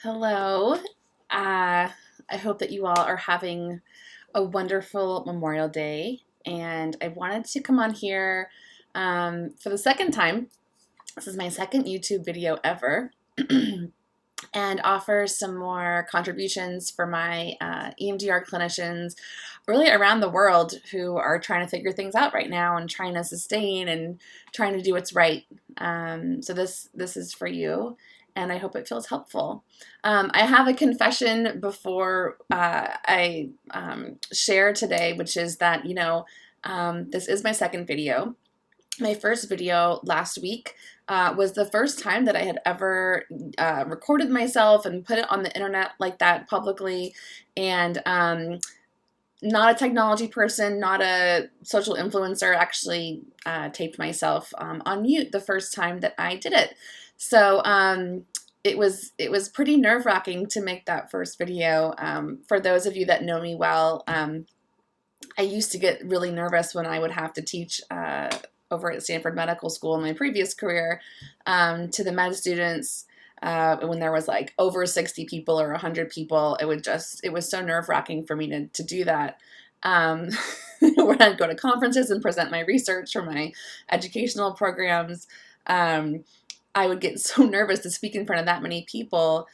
Hello. I hope that you all are having a wonderful Memorial Day. And I wanted to come on here for the second time. This is my second YouTube video ever. And offer some more contributions for my EMDR clinicians really around the world who are trying to figure things out right now and trying to sustain and trying to do what's right. So this is for you, and I hope it feels helpful. I have a confession before I share today, which is that, this is my second video. My first video last week was the first time that I had ever recorded myself and put it on the internet like that publicly. And not a technology person, not a social influencer, actually taped myself on mute the first time that I did it. So it was pretty nerve-wracking to make that first video. For those of you that know me well, I used to get really nervous when I would have to teach over at Stanford Medical School in my previous career to the med students when there was like over 60 people or 100 people. It was so nerve-wracking for me to do that. When I'd go to conferences and present my research for my educational programs, I would get so nervous to speak in front of that many people.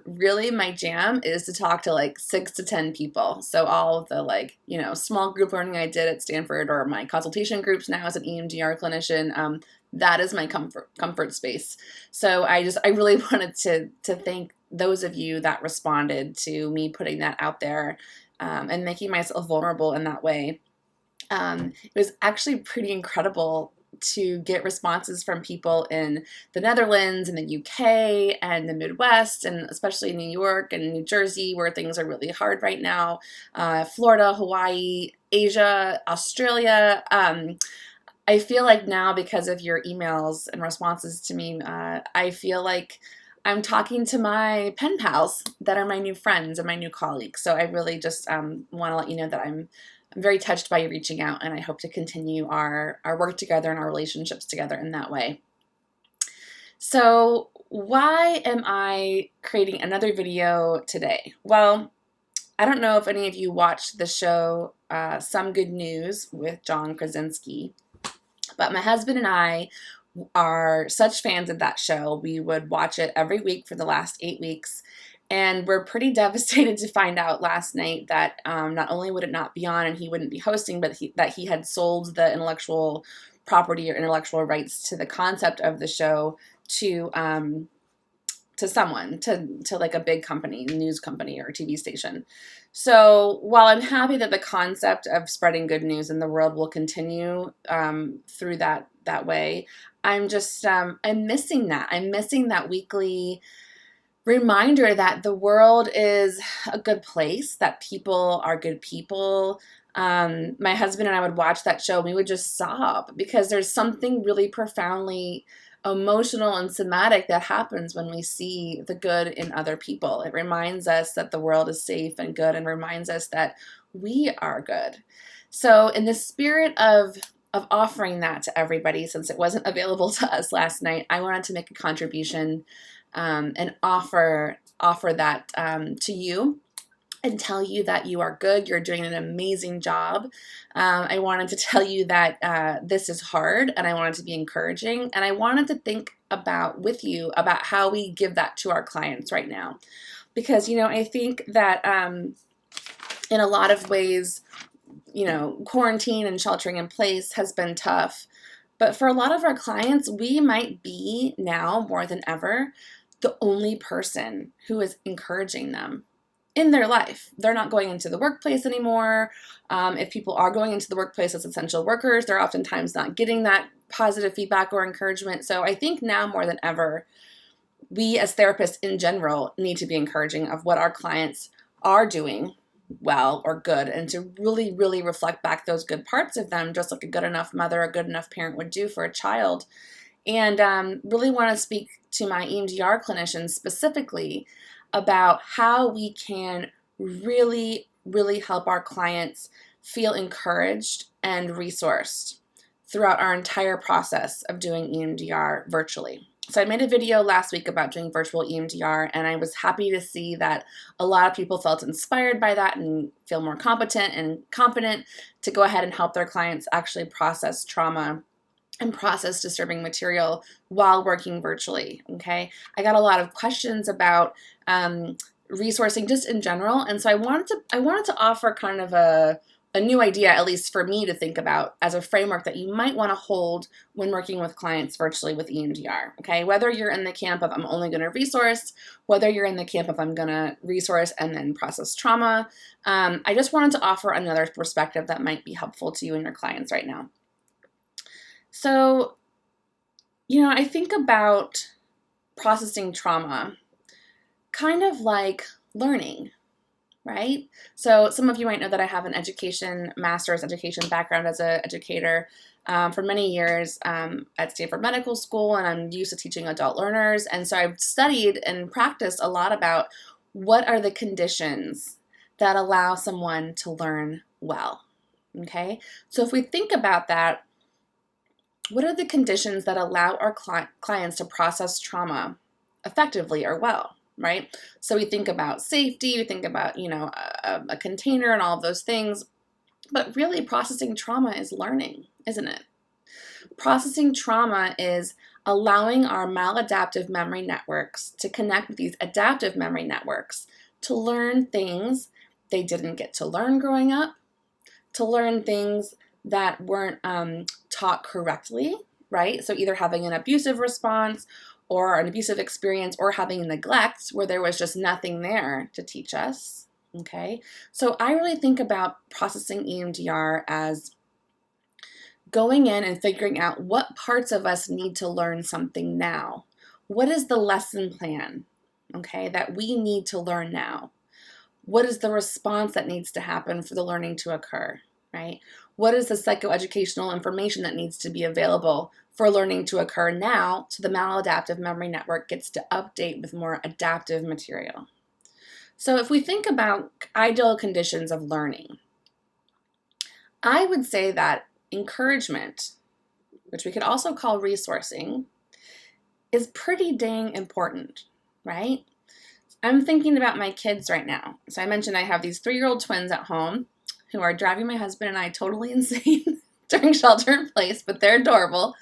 Really, my jam is to talk to like 6 to 10 people. So all of the small group learning I did at Stanford, or my consultation groups now as an EMDR clinician, that is my comfort space. So I really wanted to thank those of you that responded to me putting that out there and making myself vulnerable in that way. It was actually pretty incredible to get responses from people in the Netherlands and the UK and the Midwest, and especially New York and New Jersey, where things are really hard right now, Florida, Hawaii, Asia, Australia. I feel like now, because of your emails and responses to me, I feel like I'm talking to my pen pals that are my new friends and my new colleagues. So I really just want to let you know that I'm very touched by you reaching out, and I hope to continue our work together and our relationships together in that way. So why am I creating another video today? Well, I don't know if any of you watched the show Some Good News with John Krasinski, but my husband and I are such fans of that show. We would watch it every week for the last 8 weeks. And we're pretty devastated to find out last night that not only would it not be on and he wouldn't be hosting, but that he had sold the intellectual property or intellectual rights to the concept of the show to someone, to like a big company, news company or TV station. So while I'm happy that the concept of spreading good news in the world will continue through that way, I'm just I'm missing that. I'm missing that weekly reminder that the world is a good place, that people are good people. My husband and I would watch that show and we would just sob, because there's something really profoundly emotional and somatic that happens when we see the good in other people. It reminds us that the world is safe and good, and reminds us that we are good. So in the spirit of offering that to everybody, since it wasn't available to us last night, I wanted to make a contribution and offer that to you, and tell you that you are good. You're doing an amazing job. I wanted to tell you that this is hard, and I wanted to be encouraging, and I wanted to think with you about how we give that to our clients right now. Because, I think that in a lot of ways, quarantine and sheltering in place has been tough. But for a lot of our clients, we might be now more than ever the only person who is encouraging them in their life. They're not going into the workplace anymore. If people are going into the workplace as essential workers, they're oftentimes not getting that positive feedback or encouragement. So I think now more than ever, we as therapists in general need to be encouraging of what our clients are doing well or good, and to really, really reflect back those good parts of them, just like a good enough mother, a good enough parent would do for a child. And really want to speak to my EMDR clinicians specifically about how we can really, really help our clients feel encouraged and resourced throughout our entire process of doing EMDR virtually. So I made a video last week about doing virtual EMDR, and I was happy to see that a lot of people felt inspired by that and feel more competent and confident to go ahead and help their clients actually process trauma and process disturbing material while working virtually, okay? I got a lot of questions about resourcing just in general, and so I wanted to offer kind of a new idea, at least for me to think about as a framework that you might want to hold when working with clients virtually with EMDR, okay? Whether you're in the camp of I'm only going to resource, whether you're in the camp of I'm going to resource and then process trauma, I just wanted to offer another perspective that might be helpful to you and your clients right now. So, I think about processing trauma kind of like learning, right? So some of you might know that I have an master's education background as an educator for many years at Stanford Medical School, and I'm used to teaching adult learners. And so I've studied and practiced a lot about what are the conditions that allow someone to learn well, okay? So if we think about that, what are the conditions that allow our clients to process trauma effectively or well? Right? So we think about safety, we think about, a container and all of those things, but really processing trauma is learning, isn't it? Processing trauma is allowing our maladaptive memory networks to connect with these adaptive memory networks to learn things they didn't get to learn growing up, to learn things that weren't taught correctly, right? So either having an abusive response or an abusive experience, or having neglect where there was just nothing there to teach us, okay? So I really think about processing EMDR as going in and figuring out what parts of us need to learn something now. What is the lesson plan, okay, that we need to learn now? What is the response that needs to happen for the learning to occur, right? What is the psychoeducational information that needs to be available for learning to occur now so the maladaptive memory network gets to update with more adaptive material? So if we think about ideal conditions of learning, I would say that encouragement, which we could also call resourcing, is pretty dang important, right? I'm thinking about my kids right now. So I mentioned I have these 3-year-old twins at home who are driving my husband and I totally insane during shelter in place, but they're adorable.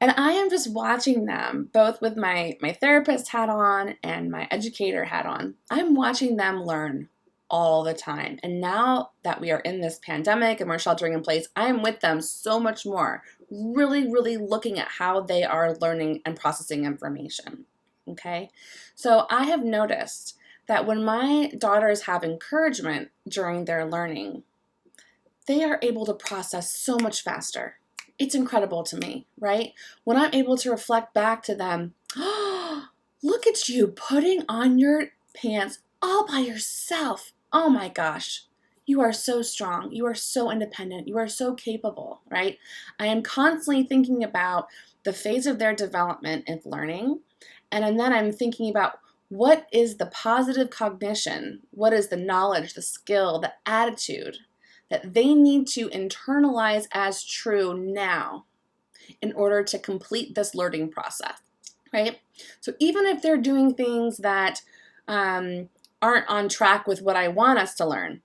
And I am just watching them, both with my therapist hat on and my educator hat on. I'm watching them learn all the time. And now that we are in this pandemic and we're sheltering in place, I am with them so much more, really, really looking at how they are learning and processing information, okay? So I have noticed that when my daughters have encouragement during their learning, they are able to process so much faster. It's incredible to me, right? When I'm able to reflect back to them, oh, look at you putting on your pants all by yourself. Oh my gosh, you are so strong. You are so independent. You are so capable, right? I am constantly thinking about the phase of their development and learning. And then I'm thinking about what is the positive cognition? What is the knowledge, the skill, the attitude that they need to internalize as true now in order to complete this learning process, right? So even if they're doing things that aren't on track with what I want us to learn,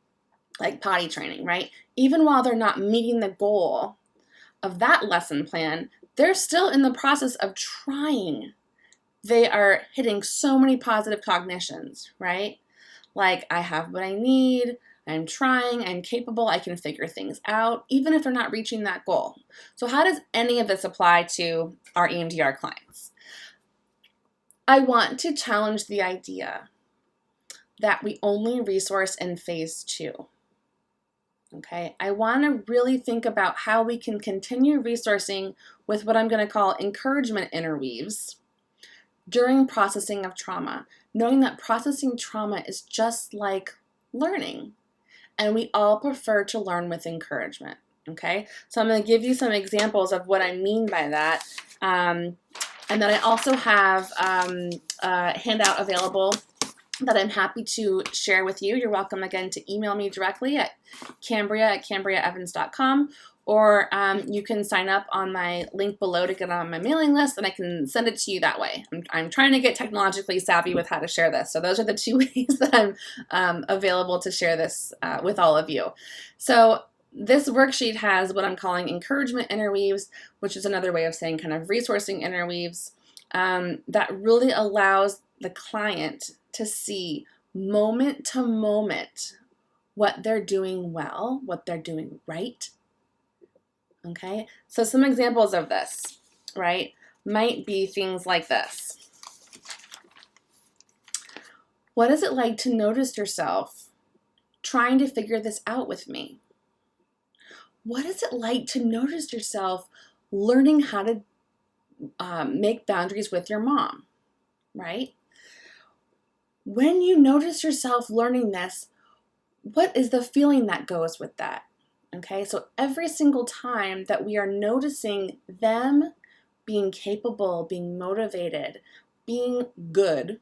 like potty training, right? Even while they're not meeting the goal of that lesson plan, they're still in the process of trying. They are hitting so many positive cognitions, right? Like, I have what I need, I'm trying, I'm capable, I can figure things out, even if they're not reaching that goal. So how does any of this apply to our EMDR clients? I want to challenge the idea that we only resource in phase 2. Okay, I want to really think about how we can continue resourcing with what I'm going to call encouragement interweaves during processing of trauma, knowing that processing trauma is just like learning, and we all prefer to learn with encouragement, okay? So I'm going to give you some examples of what I mean by that, and then I also have a handout available that I'm happy to share with you. You're welcome again to email me directly at Kambria@KambriaEvans.com, or you can sign up on my link below to get on my mailing list, and I can send it to you that way. I'm trying to get technologically savvy with how to share this. So those are the two ways that I'm available to share this with all of you. So this worksheet has what I'm calling encouragement interweaves, which is another way of saying kind of resourcing interweaves, that really allows the client to see moment to moment what they're doing well, what they're doing right. Okay, so some examples of this, right, might be things like this. What is it like to notice yourself trying to figure this out with me? What is it like to notice yourself learning how to make boundaries with your mom, right? When you notice yourself learning this, what is the feeling that goes with that? Okay, so every single time that we are noticing them being capable, being motivated, being good,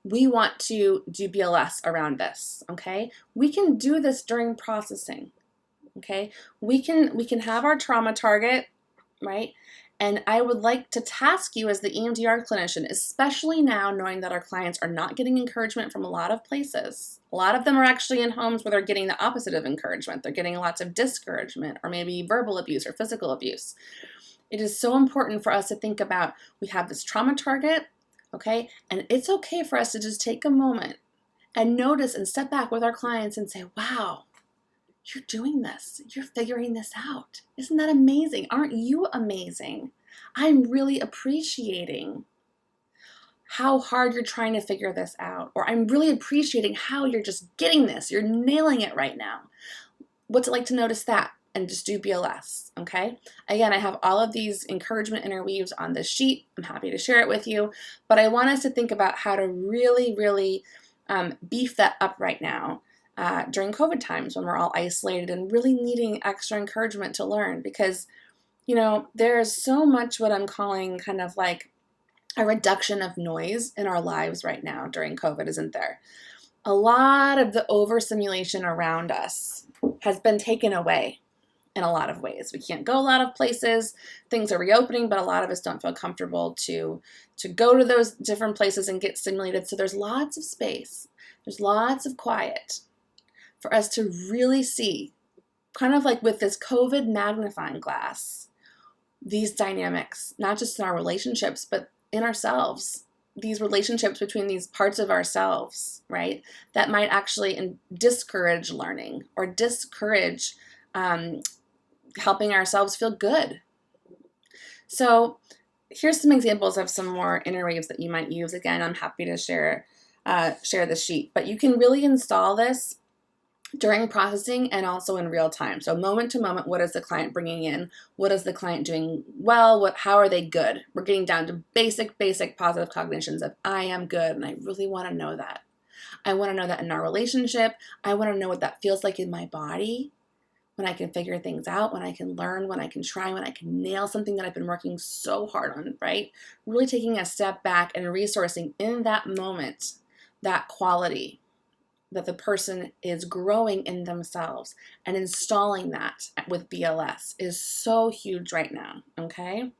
we want to do BLS around this, okay? We can do this during processing, okay? We can have our trauma target, right? And I would like to task you as the EMDR clinician, especially now knowing that our clients are not getting encouragement from a lot of places. A lot of them are actually in homes where they're getting the opposite of encouragement. They're getting lots of discouragement or maybe verbal abuse or physical abuse. It is so important for us to think about, we have this trauma target, okay? And it's okay for us to just take a moment and notice and step back with our clients and say, wow, you're doing this. You're figuring this out. Isn't that amazing? Aren't you amazing? I'm really appreciating how hard you're trying to figure this out. Or I'm really appreciating how you're just getting this. You're nailing it right now. What's it like to notice that? And just do BLS, okay? Again, I have all of these encouragement interweaves on this sheet. I'm happy to share it with you. But I want us to think about how to really, really beef that up right now. During COVID times when we're all isolated and really needing extra encouragement to learn, because, you know, there's so much what I'm calling kind of like a reduction of noise in our lives right now during COVID, isn't there? A lot of the overstimulation around us has been taken away in a lot of ways. We can't go a lot of places. Things are reopening, but a lot of us don't feel comfortable to go to those different places and get stimulated. So there's lots of space. There's lots of quiet for us to really see, kind of like with this COVID magnifying glass, these dynamics, not just in our relationships, but in ourselves, these relationships between these parts of ourselves, right, that might actually discourage learning or discourage helping ourselves feel good. So here's some examples of some more interweaves that you might use. Again, I'm happy to share the sheet, but you can really install this during processing and also in real time. So moment to moment, what is the client bringing in? What is the client doing well? How are they good? We're getting down to basic positive cognitions of I am good, and I really want to know that. I want to know that in our relationship. I want to know what that feels like in my body when I can figure things out, when I can learn, when I can try, when I can nail something that I've been working so hard on, right? Really taking a step back and resourcing in that moment that quality that the person is growing in themselves, and installing that with BLS is so huge right now, okay?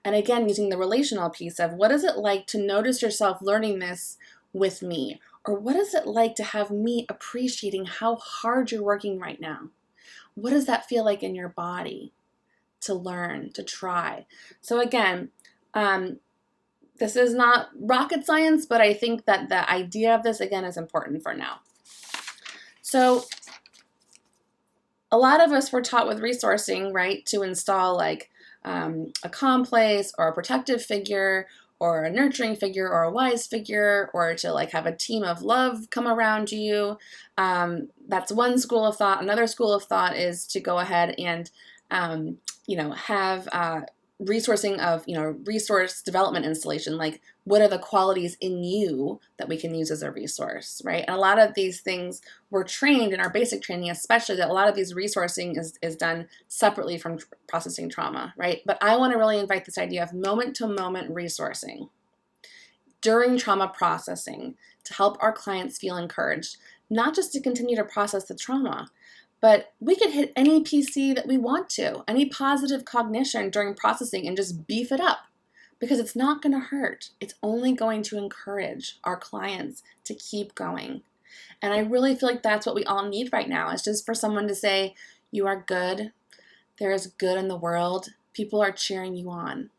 And again, using the relational piece of what is it like to notice yourself learning this with me? Or what is it like to have me appreciating how hard you're working right now? What does that feel like in your body to learn, to try? So again, this is not rocket science, but I think that the idea of this, again, is important for now. So a lot of us were taught with resourcing, right, to install like a calm place or a protective figure or a nurturing figure or a wise figure, or to like have a team of love come around you. That's one school of thought. Another school of thought is to go ahead and, have resourcing of, resource development installation, like what are the qualities in you that we can use as a resource, right? And a lot of these things we're trained in our basic training, especially, that a lot of these resourcing is done separately from processing trauma, right? But I want to really invite this idea of moment-to-moment resourcing during trauma processing to help our clients feel encouraged, not just to continue to process the trauma, But we can hit any PC that we want to, any positive cognition during processing, and just beef it up because it's not going to hurt. It's only going to encourage our clients to keep going. And I really feel like that's what we all need right now. It's just for someone to say, you are good. There is good in the world. People are cheering you on.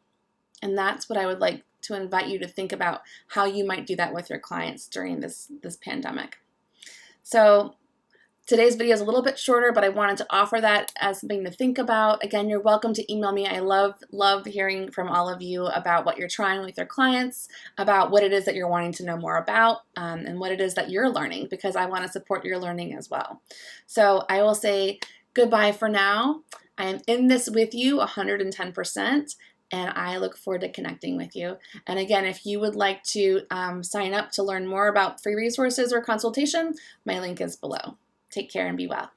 And that's what I would like to invite you to think about, how you might do that with your clients during this pandemic. So today's video is a little bit shorter, but I wanted to offer that as something to think about. Again, you're welcome to email me. I love hearing from all of you about what you're trying with your clients, about what it is that you're wanting to know more about, and what it is that you're learning, because I want to support your learning as well. So I will say goodbye for now. I am in this with you 110%. And I look forward to connecting with you. And again, if you would like to sign up to learn more about free resources or consultation, my link is below. Take care and be well.